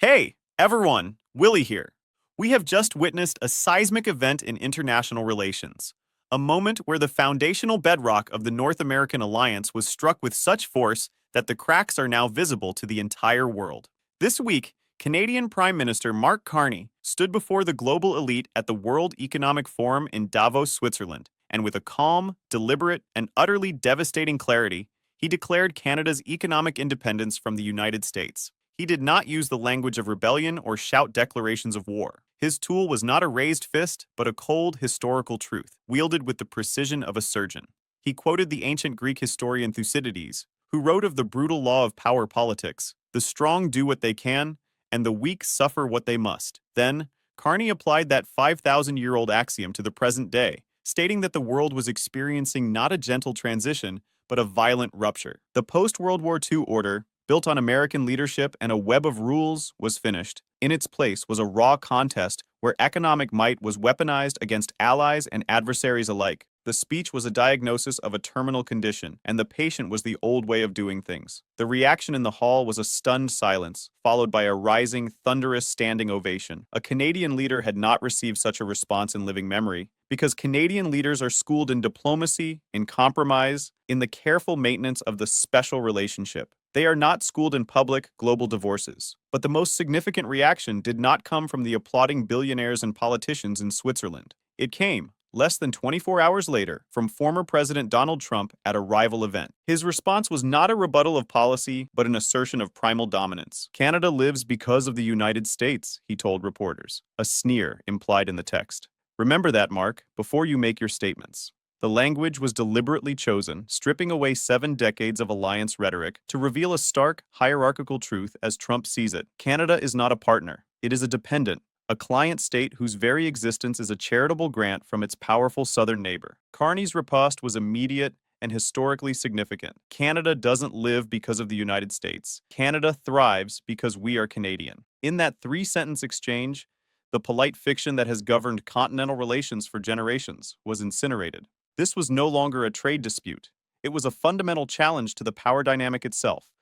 Hey, everyone, Willie here. We have just witnessed a seismic event in international relations, a moment where the foundational bedrock of the North American alliance was struck with such force that the cracks are now visible to the entire world. This week, Canadian Prime Minister Mark Carney stood before the global elite at the World Economic Forum in Davos, Switzerland, and with a calm, deliberate, and utterly devastating clarity, he declared Canada's economic independence from the United States. He did not use the language of rebellion or shout declarations of war. His tool was not a raised fist, but a cold, historical truth, wielded with the precision of a surgeon. He quoted the ancient Greek historian Thucydides, who wrote of the brutal law of power politics: the strong do what they can, and the weak suffer what they must. Then, Carney applied that 5,000-year-old axiom to the present day, stating that the world was experiencing not a gentle transition, but a violent rupture. The post-World War II order, built on American leadership and a web of rules, was finished. In its place was a raw contest where economic might was weaponized against allies and adversaries alike. The speech was a diagnosis of a terminal condition, and the patient was the old way of doing things. The reaction in the hall was a stunned silence, followed by a rising, thunderous standing ovation. A Canadian leader had not received such a response in living memory, because Canadian leaders are schooled in diplomacy, in compromise, in the careful maintenance of the special relationship. They are not schooled in public, global divorces. But the most significant reaction did not come from the applauding billionaires and politicians in Switzerland. It came, less than 24 hours later, from former President Donald Trump at a rival event. His response was not a rebuttal of policy, but an assertion of primal dominance. "Canada lives because of the United States," he told reporters, a sneer implied in the text. "Remember that, Mark, before you make your statements." The language was deliberately chosen, stripping away 7 decades of alliance rhetoric to reveal a stark, hierarchical truth as Trump sees it. Canada is not a partner. It is a dependent, a client state whose very existence is a charitable grant from its powerful southern neighbor. Carney's riposte was immediate and historically significant. Canada doesn't live because of the United States. Canada thrives because we are Canadian. In that 3-sentence exchange, the polite fiction that has governed continental relations for generations was incinerated. This was no longer a trade dispute. It was a fundamental challenge to the power dynamic itself,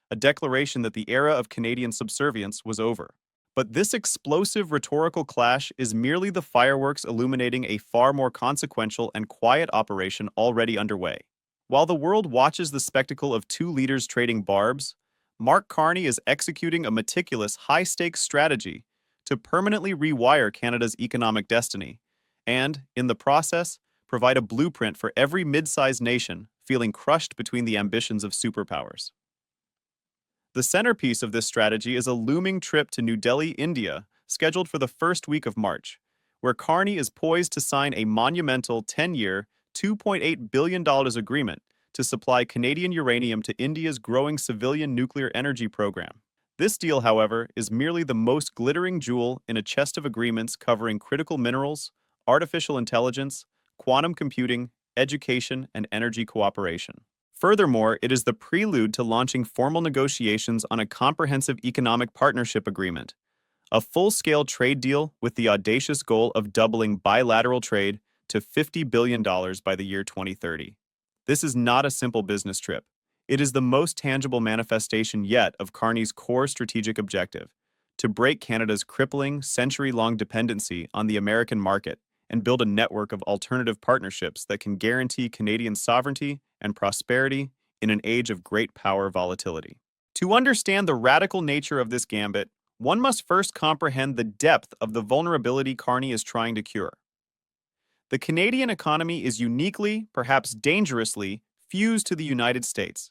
a declaration that the era of Canadian subservience was over. But this explosive rhetorical clash is merely the fireworks illuminating a far more consequential and quiet operation already underway. While the world watches the spectacle of 2 leaders trading barbs, Mark Carney is executing a meticulous, high-stakes strategy to permanently rewire Canada's economic destiny, and, in the process, provide a blueprint for every mid-sized nation feeling crushed between the ambitions of superpowers. The centerpiece of this strategy is a looming trip to New Delhi, India, scheduled for the first week of March, where Carney is poised to sign a monumental 10-year, $2.8 billion agreement to supply Canadian uranium to India's growing civilian nuclear energy program. This deal, however, is merely the most glittering jewel in a chest of agreements covering critical minerals, artificial intelligence, quantum computing, education, and energy cooperation. Furthermore, it is the prelude to launching formal negotiations on a comprehensive economic partnership agreement, a full-scale trade deal with the audacious goal of doubling bilateral trade to $50 billion by the year 2030. This is not a simple business trip. It is the most tangible manifestation yet of Carney's core strategic objective: to break Canada's crippling, century-long dependency on the American market and build a network of alternative partnerships that can guarantee Canadian sovereignty and prosperity in an age of great power volatility. To understand the radical nature of this gambit, one must first comprehend the depth of the vulnerability Carney is trying to cure. The Canadian economy is uniquely, perhaps dangerously, fused to the United States.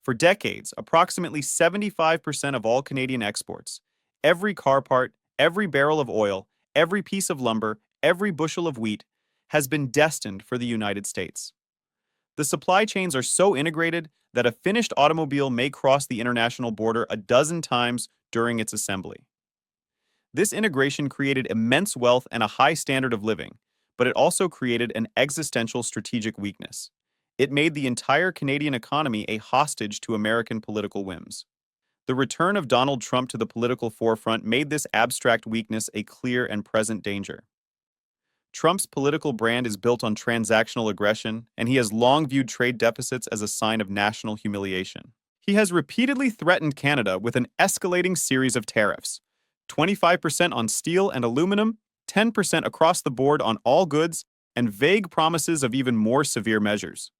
For decades, approximately 75% of all Canadian exports, every car part, every barrel of oil, every piece of lumber, every bushel of wheat, has been destined for the United States. The supply chains are so integrated that a finished automobile may cross the international border a dozen times during its assembly. This integration created immense wealth and a high standard of living, but it also created an existential strategic weakness. It made the entire Canadian economy a hostage to American political whims. The return of Donald Trump to the political forefront made this abstract weakness a clear and present danger. Trump's political brand is built on transactional aggression, and he has long viewed trade deficits as a sign of national humiliation. He has repeatedly threatened Canada with an escalating series of tariffs: 25% on steel and aluminum, 10% across the board on all goods, and vague promises of even more severe measures.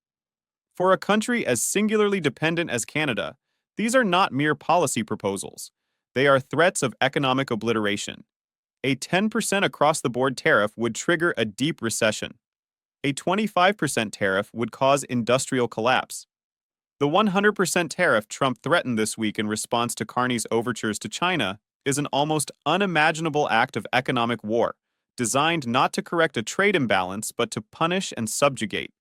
For a country as singularly dependent as Canada, these are not mere policy proposals. They are threats of economic obliteration. A 10% across the board tariff would trigger a deep recession. A 25% tariff would cause industrial collapse. The 100% tariff Trump threatened this week in response to Carney's overtures to China is an almost unimaginable act of economic war, designed not to correct a trade imbalance but to punish and subjugate.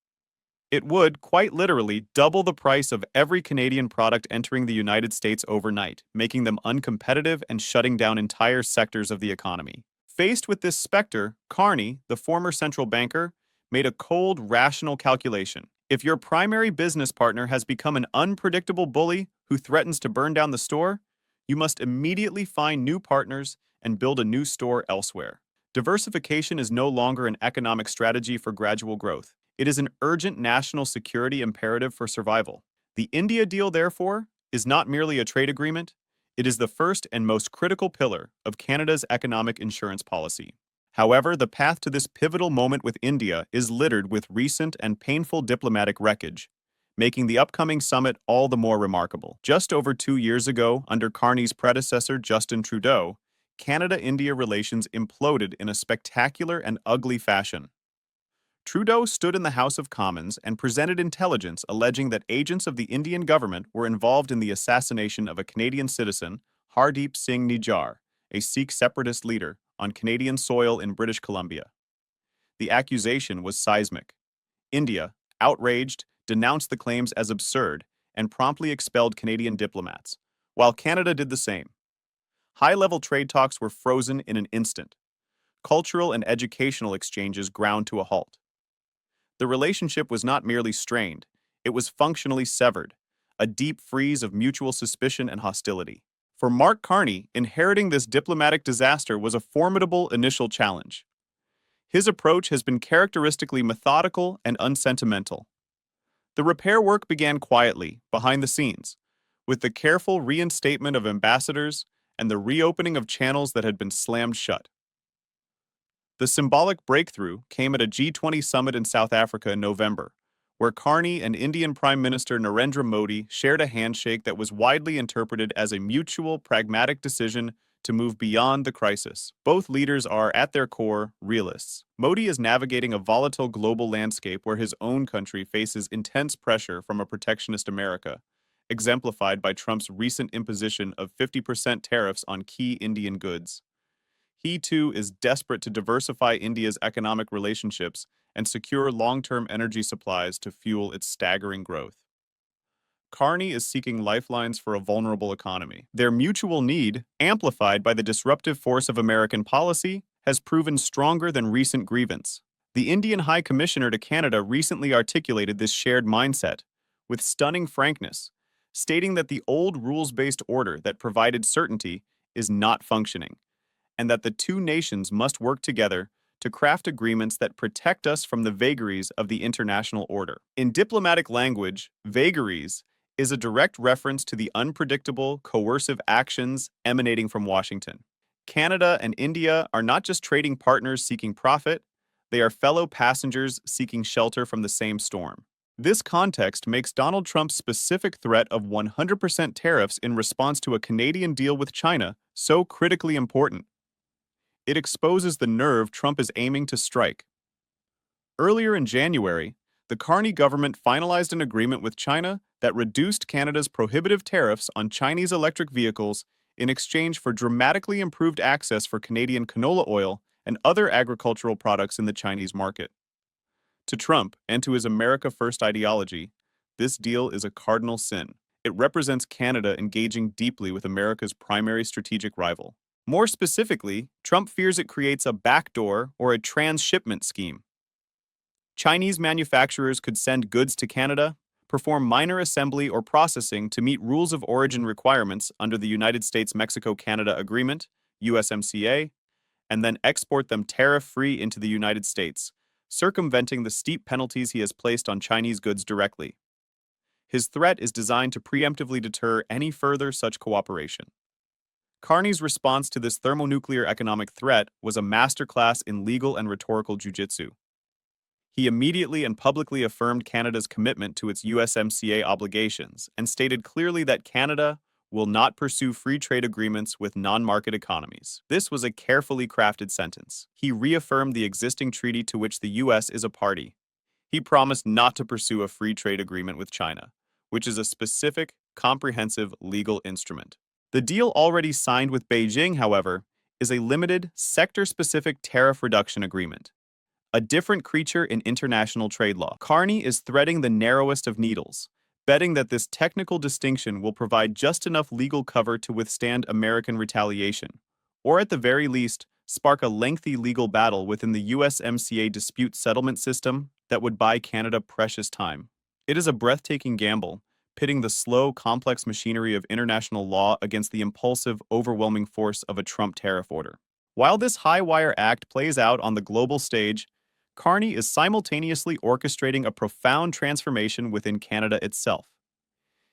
It would, quite literally, double the price of every Canadian product entering the United States overnight, making them uncompetitive and shutting down entire sectors of the economy. Faced with this specter, Carney, the former central banker, made a cold, rational calculation. If your primary business partner has become an unpredictable bully who threatens to burn down the store, you must immediately find new partners and build a new store elsewhere. Diversification is no longer an economic strategy for gradual growth. It is an urgent national security imperative for survival. The India deal, therefore, is not merely a trade agreement, it is the first and most critical pillar of Canada's economic insurance policy. However, the path to this pivotal moment with India is littered with recent and painful diplomatic wreckage, making the upcoming summit all the more remarkable. Just over 2 years ago, under Carney's predecessor Justin Trudeau, Canada-India relations imploded in a spectacular and ugly fashion. Trudeau stood in the House of Commons and presented intelligence alleging that agents of the Indian government were involved in the assassination of a Canadian citizen, Hardeep Singh Nijjar, a Sikh separatist leader, on Canadian soil in British Columbia. The accusation was seismic. India, outraged, denounced the claims as absurd and promptly expelled Canadian diplomats, while Canada did the same. High-level trade talks were frozen in an instant. Cultural and educational exchanges ground to a halt. The relationship was not merely strained, it was functionally severed, a deep freeze of mutual suspicion and hostility. For Mark Carney, inheriting this diplomatic disaster was a formidable initial challenge. His approach has been characteristically methodical and unsentimental. The repair work began quietly, behind the scenes, with the careful reinstatement of ambassadors and the reopening of channels that had been slammed shut. The symbolic breakthrough came at a G20 summit in South Africa in November, where Carney and Indian Prime Minister Narendra Modi shared a handshake that was widely interpreted as a mutual, pragmatic decision to move beyond the crisis. Both leaders are, at their core, realists. Modi is navigating a volatile global landscape where his own country faces intense pressure from a protectionist America, exemplified by Trump's recent imposition of 50% tariffs on key Indian goods. He, too, is desperate to diversify India's economic relationships and secure long-term energy supplies to fuel its staggering growth. Carney is seeking lifelines for a vulnerable economy. Their mutual need, amplified by the disruptive force of American policy, has proven stronger than recent grievance. The Indian High Commissioner to Canada recently articulated this shared mindset, with stunning frankness, stating that the old rules-based order that provided certainty is not functioning, and that the two nations must work together to craft agreements that protect us from the vagaries of the international order. In diplomatic language, vagaries is a direct reference to the unpredictable, coercive actions emanating from Washington. Canada and India are not just trading partners seeking profit, they are fellow passengers seeking shelter from the same storm. This context makes Donald Trump's specific threat of 100% tariffs in response to a Canadian deal with China so critically important. It exposes the nerve Trump is aiming to strike. Earlier in January, the Carney government finalized an agreement with China that reduced Canada's prohibitive tariffs on Chinese electric vehicles in exchange for dramatically improved access for Canadian canola oil and other agricultural products in the Chinese market. To Trump and to his America First ideology, this deal is a cardinal sin. It represents Canada engaging deeply with America's primary strategic rival. More specifically, Trump fears it creates a backdoor or a transshipment scheme. Chinese manufacturers could send goods to Canada, perform minor assembly or processing to meet rules of origin requirements under the United States-Mexico-Canada Agreement, USMCA, and then export them tariff-free into the United States, circumventing the steep penalties he has placed on Chinese goods directly. His threat is designed to preemptively deter any further such cooperation. Carney's response to this thermonuclear economic threat was a masterclass in legal and rhetorical jujitsu. He immediately and publicly affirmed Canada's commitment to its USMCA obligations and stated clearly that Canada will not pursue free trade agreements with non-market economies. This was a carefully crafted sentence. He reaffirmed the existing treaty to which the US is a party. He promised not to pursue a free trade agreement with China, which is a specific, comprehensive legal instrument. The deal already signed with Beijing, however, is a limited, sector-specific tariff reduction agreement, a different creature in international trade law. Carney is threading the narrowest of needles, betting that this technical distinction will provide just enough legal cover to withstand American retaliation, or at the very least, spark a lengthy legal battle within the USMCA dispute settlement system that would buy Canada precious time. It is a breathtaking gamble, pitting the slow, complex machinery of international law against the impulsive, overwhelming force of a Trump tariff order. While this high-wire act plays out on the global stage, Carney is simultaneously orchestrating a profound transformation within Canada itself.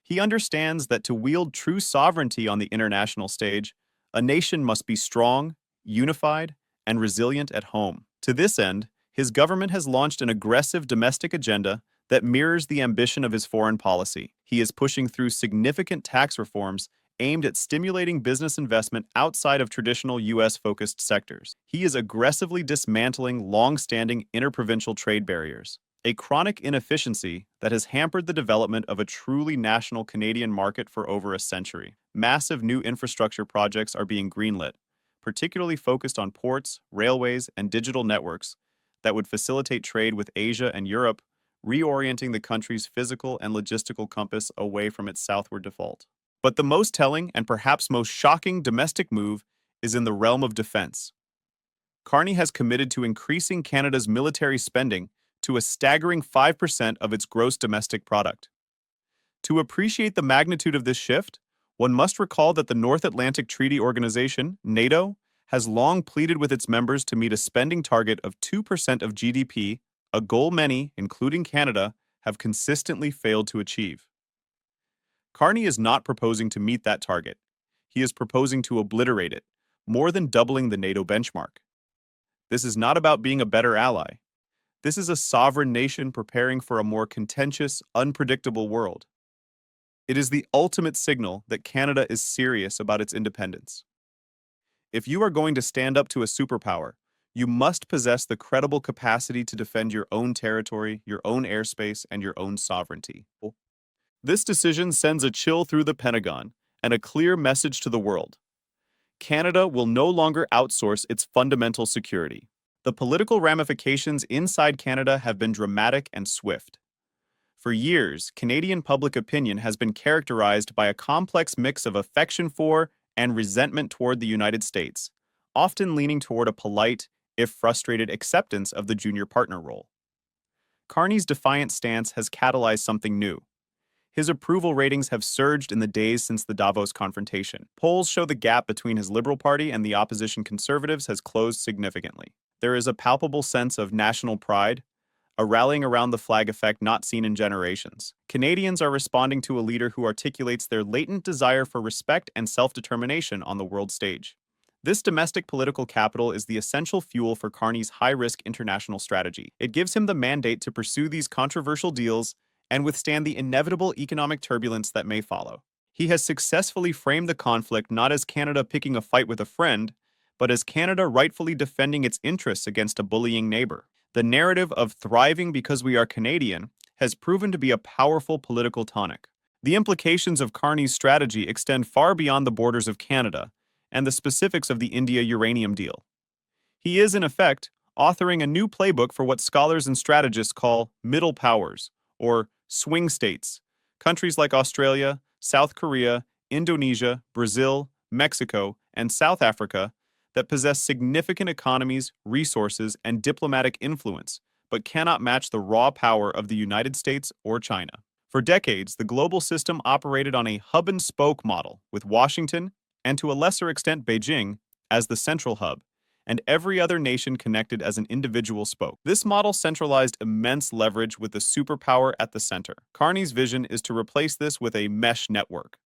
He understands that to wield true sovereignty on the international stage, a nation must be strong, unified, and resilient at home. To this end, his government has launched an aggressive domestic agenda that mirrors the ambition of his foreign policy. He is pushing through significant tax reforms aimed at stimulating business investment outside of traditional U.S.-focused sectors. He is aggressively dismantling long-standing interprovincial trade barriers, a chronic inefficiency that has hampered the development of a truly national Canadian market for over a century. Massive new infrastructure projects are being greenlit, particularly focused on ports, railways, and digital networks that would facilitate trade with Asia and Europe, reorienting the country's physical and logistical compass away from its southward default. But the most telling and perhaps most shocking domestic move is in the realm of defense. Carney has committed to increasing Canada's military spending to a staggering 5% of its gross domestic product. To appreciate the magnitude of this shift, one must recall that the North Atlantic Treaty Organization, NATO, has long pleaded with its members to meet a spending target of 2% of GDP, a goal many, including Canada, have consistently failed to achieve. Carney is not proposing to meet that target. He is proposing to obliterate it, more than doubling the NATO benchmark. This is not about being a better ally. This is a sovereign nation preparing for a more contentious, unpredictable world. It is the ultimate signal that Canada is serious about its independence. If you are going to stand up to a superpower, you must possess the credible capacity to defend your own territory, your own airspace, and your own sovereignty. This decision sends a chill through the Pentagon and a clear message to the world. Canada will no longer outsource its fundamental security. The political ramifications inside Canada have been dramatic and swift. For years, Canadian public opinion has been characterized by a complex mix of affection for and resentment toward the United States, often leaning toward a polite, if frustrated, acceptance of the junior partner role. Carney's defiant stance has catalyzed something new. His approval ratings have surged in the days since the Davos confrontation. Polls show the gap between his Liberal Party and the opposition Conservatives has closed significantly. There is a palpable sense of national pride, a rallying around the flag effect not seen in generations. Canadians are responding to a leader who articulates their latent desire for respect and self-determination on the world stage. This domestic political capital is the essential fuel for Carney's high-risk international strategy. It gives him the mandate to pursue these controversial deals and withstand the inevitable economic turbulence that may follow. He has successfully framed the conflict not as Canada picking a fight with a friend, but as Canada rightfully defending its interests against a bullying neighbor. The narrative of thriving because we are Canadian has proven to be a powerful political tonic. The implications of Carney's strategy extend far beyond the borders of Canada and the specifics of the India uranium deal. He is, in effect, authoring a new playbook for what scholars and strategists call middle powers, or swing states, countries like Australia, South Korea, Indonesia, Brazil, Mexico, and South Africa that possess significant economies, resources, and diplomatic influence, but cannot match the raw power of the United States or China. For decades, the global system operated on a hub-and-spoke model, with Washington, and to a lesser extent Beijing, as the central hub, and every other nation connected as an individual spoke. This model centralized immense leverage with the superpower at the center. Carney's vision is to replace this with a mesh network,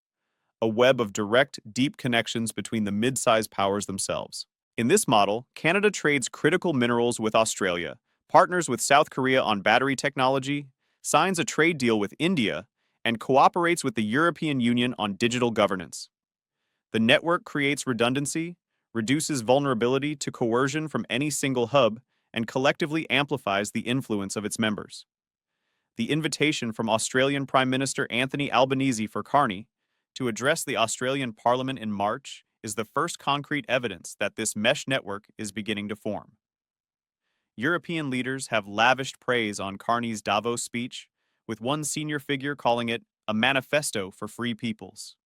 a web of direct, deep connections between the mid-sized powers themselves. In this model, Canada trades critical minerals with Australia, partners with South Korea on battery technology, signs a trade deal with India, and cooperates with the European Union on digital governance. The network creates redundancy, reduces vulnerability to coercion from any single hub, and collectively amplifies the influence of its members. The invitation from Australian Prime Minister Anthony Albanese for Carney to address the Australian Parliament in March is the first concrete evidence that this mesh network is beginning to form. European leaders have lavished praise on Carney's Davos speech, with one senior figure calling it a manifesto for free peoples.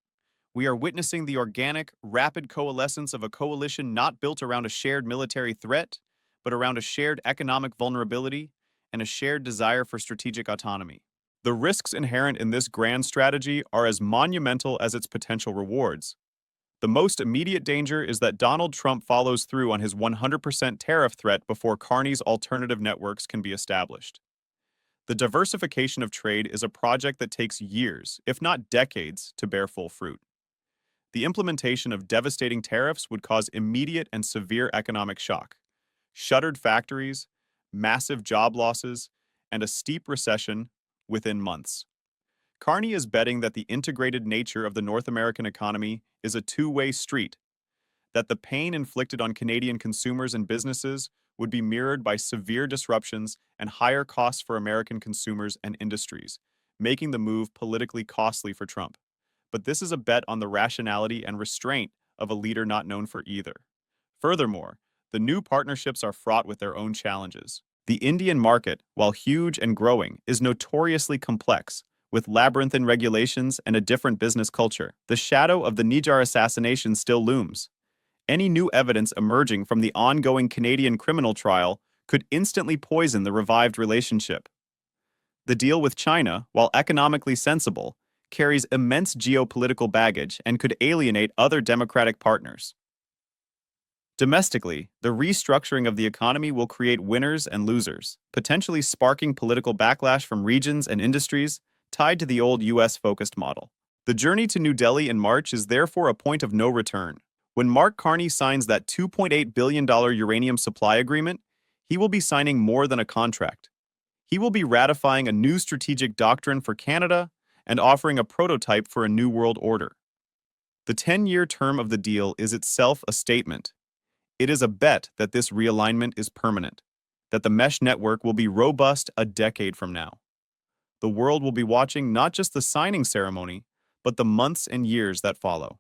We are witnessing the organic, rapid coalescence of a coalition not built around a shared military threat, but around a shared economic vulnerability and a shared desire for strategic autonomy. The risks inherent in this grand strategy are as monumental as its potential rewards. The most immediate danger is that Donald Trump follows through on his 100% tariff threat before Carney's alternative networks can be established. The diversification of trade is a project that takes years, if not decades, to bear full fruit. The implementation of devastating tariffs would cause immediate and severe economic shock, shuttered factories, massive job losses, and a steep recession within months. Carney is betting that the integrated nature of the North American economy is a two-way street, that the pain inflicted on Canadian consumers and businesses would be mirrored by severe disruptions and higher costs for American consumers and industries, making the move politically costly for Trump. But this is a bet on the rationality and restraint of a leader not known for either. Furthermore, the new partnerships are fraught with their own challenges. The Indian market, while huge and growing, is notoriously complex, with labyrinthine regulations and a different business culture. The shadow of the Nijar assassination still looms. Any new evidence emerging from the ongoing Canadian criminal trial could instantly poison the revived relationship. The deal with China, while economically sensible, carries immense geopolitical baggage and could alienate other democratic partners. Domestically, the restructuring of the economy will create winners and losers, potentially sparking political backlash from regions and industries tied to the old US-focused model. The journey to New Delhi in March is therefore a point of no return. When Mark Carney signs that $2.8 billion uranium supply agreement, he will be signing more than a contract. He will be ratifying a new strategic doctrine for Canada and offering a prototype for a new world order. The 10-year term of the deal is itself a statement. It is a bet that this realignment is permanent, that the mesh network will be robust a decade from now. The world will be watching not just the signing ceremony, but the months and years that follow.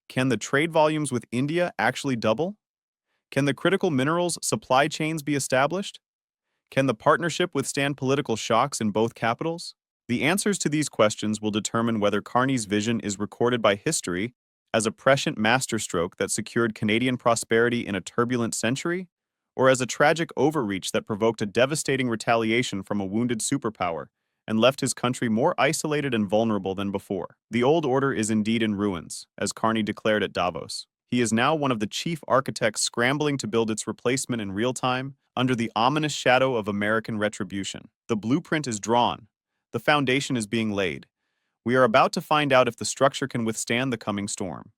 Can the trade volumes with India actually double? Can the critical minerals supply chains be established? Can the partnership withstand political shocks in both capitals? The answers to these questions will determine whether Carney's vision is recorded by history as a prescient masterstroke that secured Canadian prosperity in a turbulent century, or as a tragic overreach that provoked a devastating retaliation from a wounded superpower and left his country more isolated and vulnerable than before. The old order is indeed in ruins, as Carney declared at Davos. He is now one of the chief architects scrambling to build its replacement in real time under the ominous shadow of American retribution. The blueprint is drawn. The foundation is being laid. We are about to find out if the structure can withstand the coming storm.